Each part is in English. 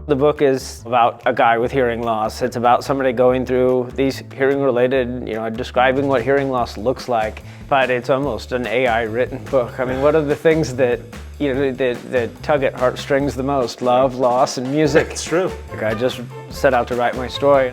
The book is about a guy with hearing loss. It's about somebody going through these hearing-related, describing what hearing loss looks like. But it's almost an AI-written book. I mean, what are the things that that tug at heartstrings the most? Love, loss, and music. It's true. Like, I just set out to write my story.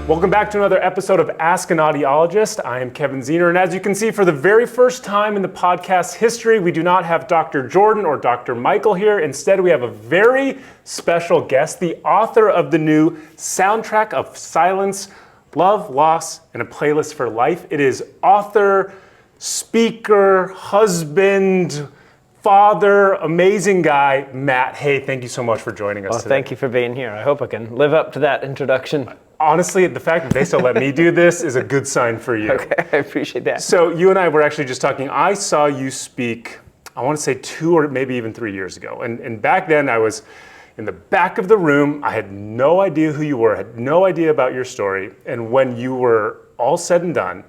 Welcome back to another episode of Ask an Audiologist. I am Kevin Zener, and as you can see, for the very first time in the podcast's history, we do not have Dr. Jordan or Dr. Michael here. Instead, we have a very special guest, the author of the new Soundtrack of Silence, Love, Loss, and a Playlist for Life. It is author, speaker, husband, father, amazing guy, Matt. Hey, thank you so much for joining us today. Thank you for being here. I hope I can live up to that introduction. Honestly, the fact that they still let me do this is a good sign for you. Okay, I appreciate that. So you and I were actually just talking. I saw you speak, I want to say 2 or maybe even 3 years ago. And back then I was in the back of the room. I had no idea who you were, had no idea about your story. And when you were all said and done,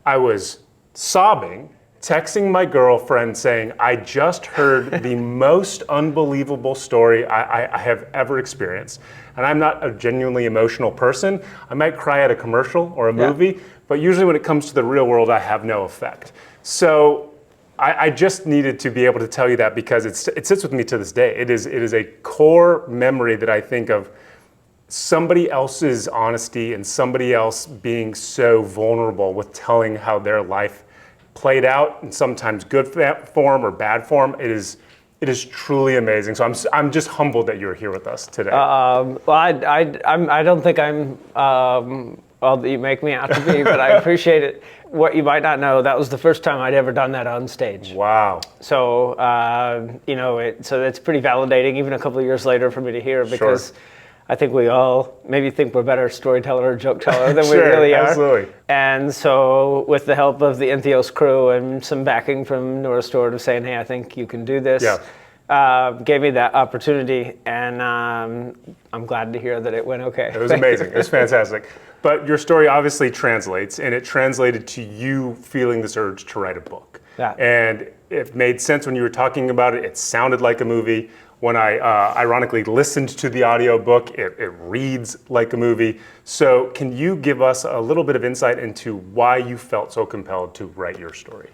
I was sobbing, texting my girlfriend saying, I just heard the most unbelievable story I have ever experienced. And I'm not a genuinely emotional person. I might cry at a commercial or a movie, but usually when it comes to the real world, I have no effect. So I just needed to be able to tell you that because it sits with me to this day. It is a core memory that I think of somebody else's honesty and somebody else being so vulnerable with telling how their life played out in sometimes good form or bad form. It is truly amazing. So I'm just humbled that you're here with us today. Well, I don't think I'm all that you make me out to be, but I appreciate it. What you might not know, that was the first time I'd ever done that on stage. Wow. So so that's pretty validating, even a couple of years later, for me to hear, because sure. I think we all maybe think we're better storyteller or joke teller than we really are. Absolutely. And so with the help of the Entheos crew and some backing from Neurorestorative saying, hey, I think you can do this, gave me that opportunity. And I'm glad to hear that it went okay. It was amazing. It was fantastic. But your story obviously translates, and it translated to you feeling this urge to write a book. Yeah. And it made sense when you were talking about it. It sounded like a movie. When I ironically listened to the audiobook, it reads like a movie. So can you give us a little bit of insight into why you felt so compelled to write your story?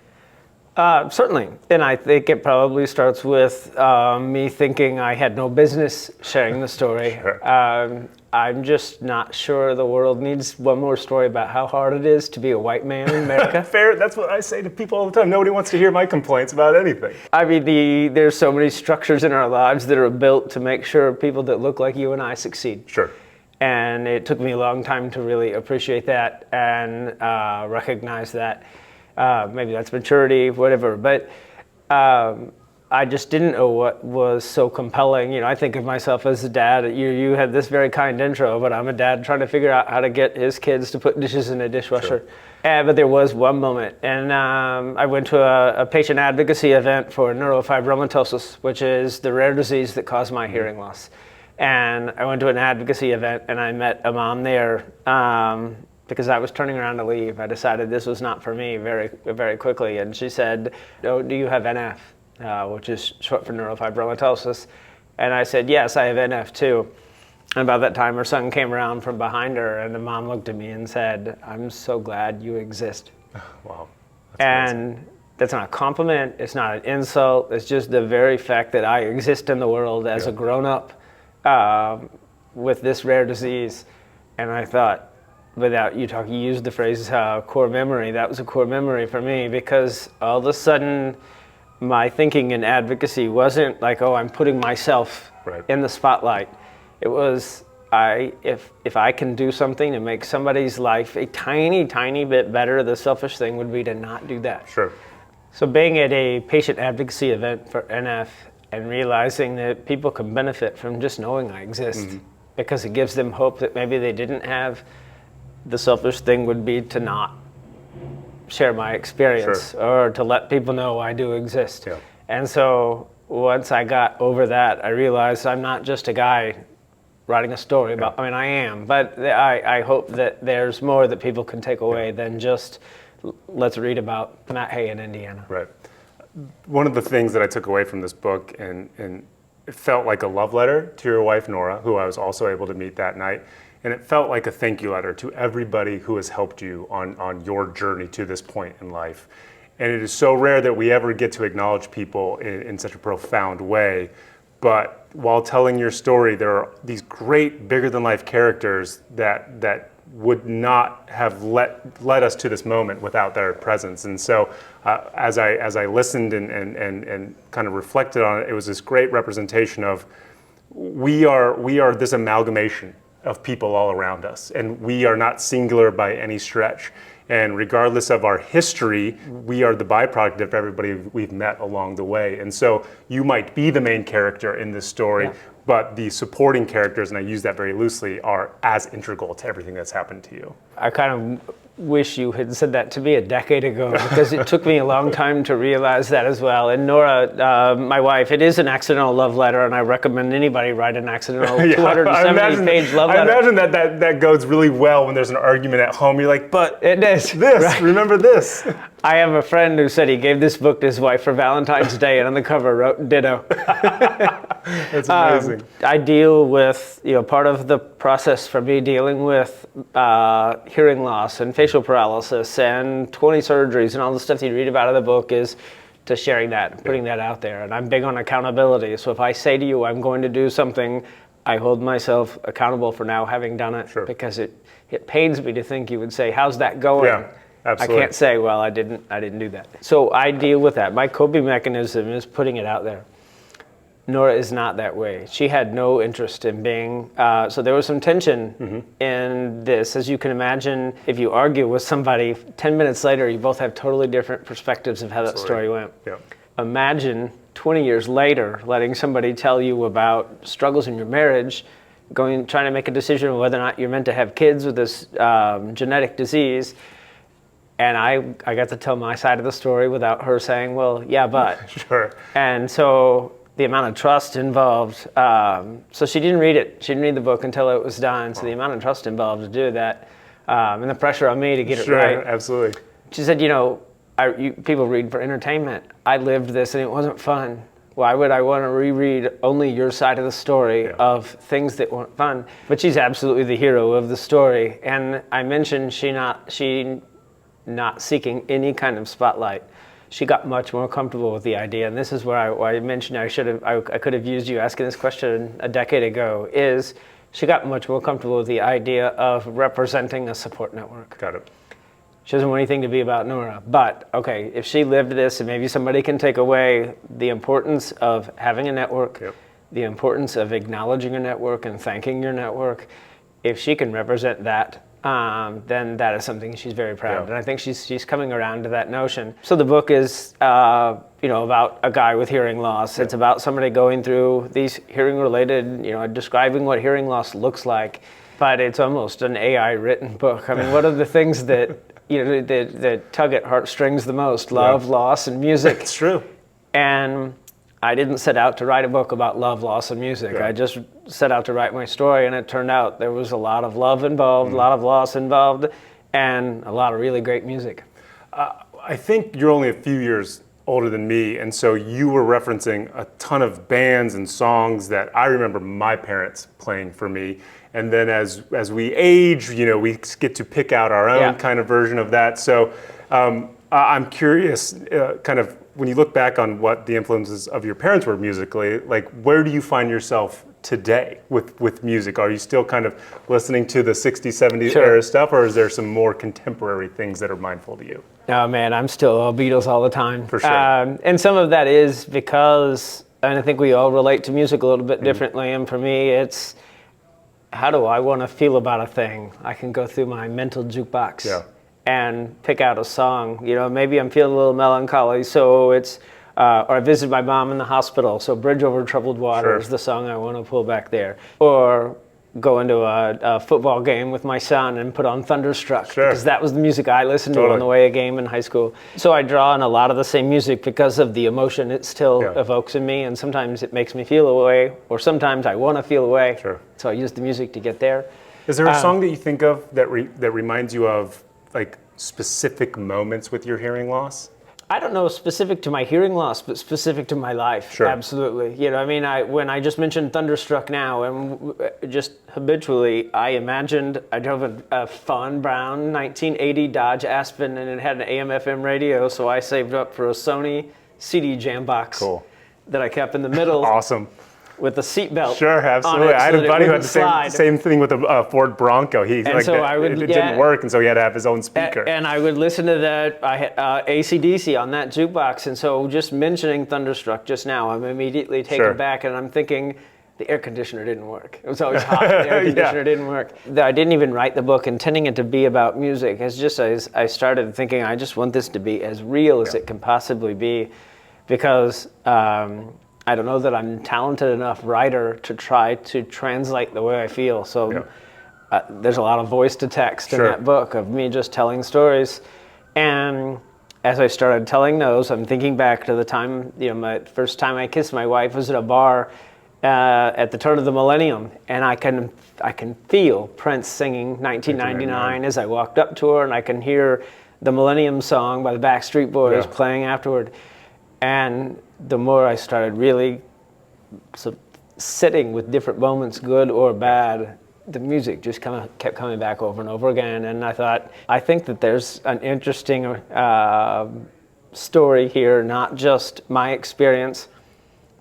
Certainly. And I think it probably starts with me thinking I had no business sharing the story. Sure. I'm just not sure the world needs one more story about how hard it is to be a white man in America. Fair. That's what I say to people all the time. Nobody wants to hear my complaints about anything. I mean, there's so many structures in our lives that are built to make sure people that look like you and I succeed. Sure. And it took me a long time to really appreciate that and recognize that. Maybe that's maturity, whatever. But I just didn't know what was so compelling. I think of myself as a dad. You had this very kind intro, but I'm a dad trying to figure out how to get his kids to put dishes in a dishwasher. Sure. But there was one moment, and I went to a patient advocacy event for neurofibromatosis, which is the rare disease that caused my hearing loss. And I went to an advocacy event, and I met a mom there because I was turning around to leave. I decided this was not for me very, very quickly. And she said, "Oh, do you have NF?" Which is short for neurofibromatosis. And I said, yes, I have NF too. And about that time, her son came around from behind her, and the mom looked at me and said, I'm so glad you exist. Wow. And that's not a compliment, it's not an insult, it's just the very fact that I exist in the world as a grown-up with this rare disease. And I thought, without you talking, you used the phrase core memory. That was a core memory for me, because all of a sudden, my thinking in advocacy wasn't like, oh, I'm putting myself in the spotlight. It was, if I can do something to make somebody's life a tiny, tiny bit better, the selfish thing would be to not do that. Sure. So being at a patient advocacy event for NF and realizing that people can benefit from just knowing I exist, because it gives them hope that maybe they didn't have, the selfish thing would be to not share my experience or to let people know I do exist. And so once I got over that, I realized I'm not just a guy writing a story about, I mean, I am, but I hope that there's more that people can take away than just, let's read about Matt Hay in Indiana. Right. One of the things that I took away from this book, and it felt like a love letter to your wife, Nora, who I was also able to meet that night. And it felt like a thank you letter to everybody who has helped you on your journey to this point in life. And it is so rare that we ever get to acknowledge people in such a profound way. But while telling your story, there are these great, bigger than life characters that would not have led us to this moment without their presence. And so as I listened and kind of reflected on it, it was this great representation of we are this amalgamation of people all around us, and we are not singular by any stretch. And regardless of our history, we are the byproduct of everybody we've met along the way. And so you might be the main character in this story, but the supporting characters, and I use that very loosely, are as integral to everything that's happened to you. I kind of wish you had said that to me a decade ago, because it took me a long time to realize that as well. And Nora, my wife, it is an accidental love letter, and I recommend anybody write an accidental 270-page love letter. I imagine that goes really well when there's an argument at home. You're like, but it is. This, right. Remember this. I have a friend who said he gave this book to his wife for Valentine's Day, and on the cover wrote ditto. That's amazing. I deal with, part of the process for me dealing with hearing loss and facial paralysis and 20 surgeries and all the stuff you read about in the book is to sharing that and putting that out there. And I'm big on accountability. So if I say to you, I'm going to do something, I hold myself accountable for now having done it, because it pains me to think you would say, how's that going? Yeah. Absolutely. I can't say, well, I didn't do that. So I deal with that. My coping mechanism is putting it out there. Nora is not that way. She had no interest in being, so there was some tension in this. As you can imagine, if you argue with somebody, 10 minutes later, you both have totally different perspectives of how that story went. Yeah. Imagine 20 years later, letting somebody tell you about struggles in your marriage, trying to make a decision on whether or not you're meant to have kids with this genetic disease. And I got to tell my side of the story without her saying, well, yeah, but. Sure. And so the amount of trust involved, so she didn't read it. She didn't read the book until it was done. So the amount of trust involved to do that, and the pressure on me to get it right. Sure, absolutely. She said, people read for entertainment. I lived this and it wasn't fun. Why would I want to reread only your side of the story of things that weren't fun? But she's absolutely the hero of the story. And I mentioned she not seeking any kind of spotlight. She got much more comfortable with the idea, and this is where I mentioned I could have used you asking this question a decade ago, is she got much more comfortable with the idea of representing a support network. Got it. She doesn't want anything to be about Nora, but okay, if she lived this, and maybe somebody can take away the importance of having a network, the importance of acknowledging a network and thanking your network, if she can represent that, then that is something she's very proud of. And I think she's coming around to that notion. So the book is, about a guy with hearing loss. It's about somebody going through these hearing-related, describing what hearing loss looks like. But it's almost an AI-written book. I mean, what are the things that, that tug at heartstrings the most? Love, loss, and music. It's true. And I didn't set out to write a book about love, loss, and music. I just set out to write my story, and it turned out there was a lot of love involved, a lot of loss involved, and a lot of really great music. I think you're only a few years older than me, and so you were referencing a ton of bands and songs that I remember my parents playing for me. And then as we age, we get to pick out our own kind of version of that. So I'm curious, kind of, when you look back on what the influences of your parents were musically, like where do you find yourself today with music? Are you still kind of listening to the 60s, 70s era stuff, or is there some more contemporary things that are mindful to you? No, man, I'm still Beatles all the time. For sure. And some of that is because, and I think we all relate to music a little bit differently, and for me it's, how do I want to feel about a thing? I can go through my mental jukebox and pick out a song. Maybe I'm feeling a little melancholy, so it's, or I visited my mom in the hospital, so Bridge Over Troubled Water is the song I want to pull back there. Or go into a football game with my son and put on Thunderstruck because that was the music I listened to on the way a game in high school. So I draw on a lot of the same music because of the emotion it still evokes in me, and sometimes it makes me feel a way, or sometimes I want to feel a way. So I use the music to get there. Is there a song that you think of that reminds you of like specific moments with your hearing loss? I don't know specific to my hearing loss, but specific to my life. Absolutely. You know, I mean, when I just mentioned Thunderstruck now, and just habitually, I imagined I drove a fawn brown 1980 Dodge Aspen, and it had an AM/FM radio, so I saved up for a Sony CD jam box that I kept in the middle. Awesome. With a seatbelt. Sure, absolutely. I had a buddy who had the same thing with a Ford Bronco. It didn't work, and so he had to have his own speaker. And I would listen to that. I had AC/DC on that jukebox, and so just mentioning Thunderstruck just now, I'm immediately taken back, and I'm thinking, the air conditioner didn't work. It was always hot. The air conditioner didn't work. I didn't even write the book intending it to be about music. It's just I started thinking, I just want this to be as real as it can possibly be, because I don't know that I'm a talented enough writer to try to translate the way I feel. So there's a lot of voice to text in that book of me just telling stories. And as I started telling those, I'm thinking back to the time, my first time I kissed my wife was at a bar at the turn of the millennium. And I can feel Prince singing 1999 as I walked up to her, and I can hear the Millennium Song by the Backstreet Boys playing afterward. And the more I started really sitting with different moments, good or bad, the music just kept coming back over and over again. And I think that there's an interesting story here, not just my experience,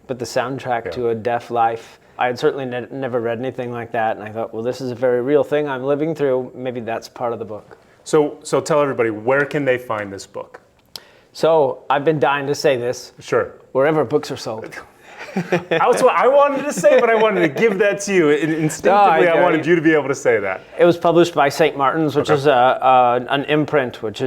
but the soundtrack to a deaf life. I had certainly never read anything like that, and I thought, well, this is a very real thing I'm living through. Maybe that's part of the book. So tell everybody, where can they find this book? So I've been dying to say this. Sure. Wherever books are sold. That's what I wanted to say, but I wanted to give that to you. Instinctively, I wanted you to be able to say that. It was published by St. Martin's, which is an imprint, which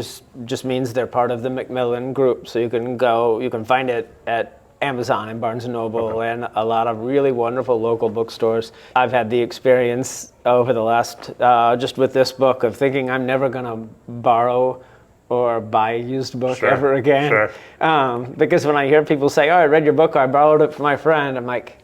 just means they're part of the Macmillan Group. So you can find it at Amazon and Barnes & Noble and a lot of really wonderful local bookstores. I've had the experience over the last, just with this book, of thinking I'm never going to borrow or buy a used book ever again. Because when I hear people say, oh, I read your book, or I borrowed it from my friend, I'm like,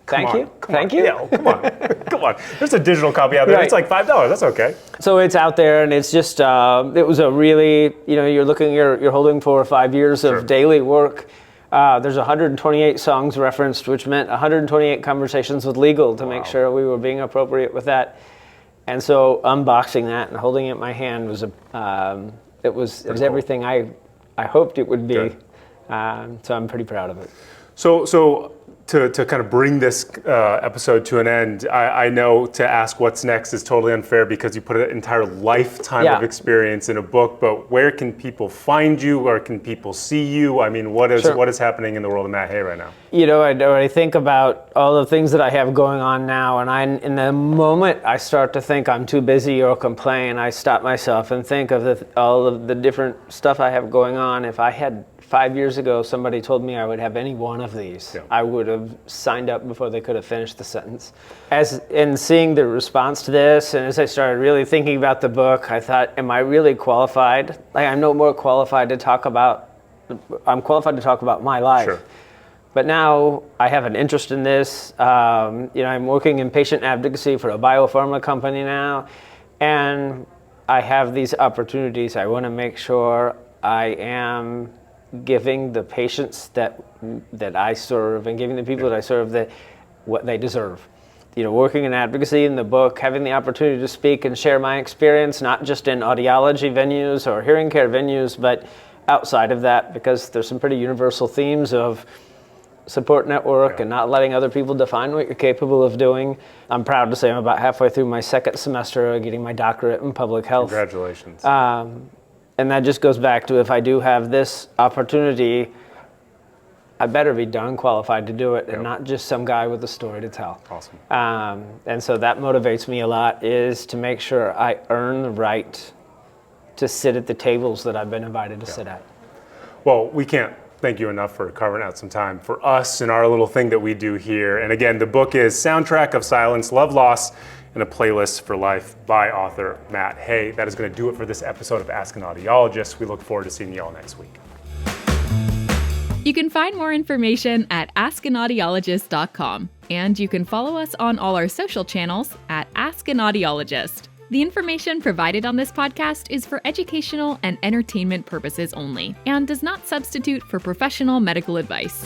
thank you. Yeah, come on. There's a digital copy out there. It's like $5. That's okay. So it's out there, and it's just, it was a really, you're holding 4 or 5 years of daily work. There's 128 songs referenced, which meant 128 conversations with legal to make sure we were being appropriate with that. And so unboxing that and holding it in my hand was it was everything I hoped it would be. So I'm pretty proud of it. So to kind of bring this episode to an end, I know to ask what's next is totally unfair because you put an entire lifetime of experience in a book, but where can people find you? Where can people see you? I mean, what is happening in the world of Matt Hay right now? I think about all the things that I have going on now, and in the moment I start to think I'm too busy or complain, I stop myself and think of all of the different stuff I have going on. If I had 5 years ago, somebody told me I would have any one of these, I would have signed up before they could have finished the sentence. As in seeing the response to this, and as I started really thinking about the book, I thought, am I really qualified? I'm no more qualified to talk about, I'm qualified to talk about my life. But now I have an interest in this. I'm working in patient advocacy for a biopharma company now, and I have these opportunities. I want to make sure I am giving the patients that I serve and giving the people that I serve what they deserve. Working in advocacy in the book, having the opportunity to speak and share my experience, not just in audiology venues or hearing care venues, but outside of that, because there's some pretty universal themes of support network and not letting other people define what you're capable of doing. I'm proud to say I'm about halfway through my second semester of getting my doctorate in public health. Congratulations. And that just goes back to, if I do have this opportunity, I better be darn qualified to do it and not just some guy with a story to tell. Awesome. And so that motivates me a lot, is to make sure I earn the right to sit at the tables that I've been invited to sit at. Well, we can't thank you enough for carving out some time for us and our little thing that we do here. And again, the book is Soundtrack of Silence, Love, Loss, and a playlist for life by author Matt Hay. That is going to do it for this episode of Ask an Audiologist. We look forward to seeing you all next week. You can find more information at askanaudiologist.com, and you can follow us on all our social channels at Ask an Audiologist. The information provided on this podcast is for educational and entertainment purposes only and does not substitute for professional medical advice.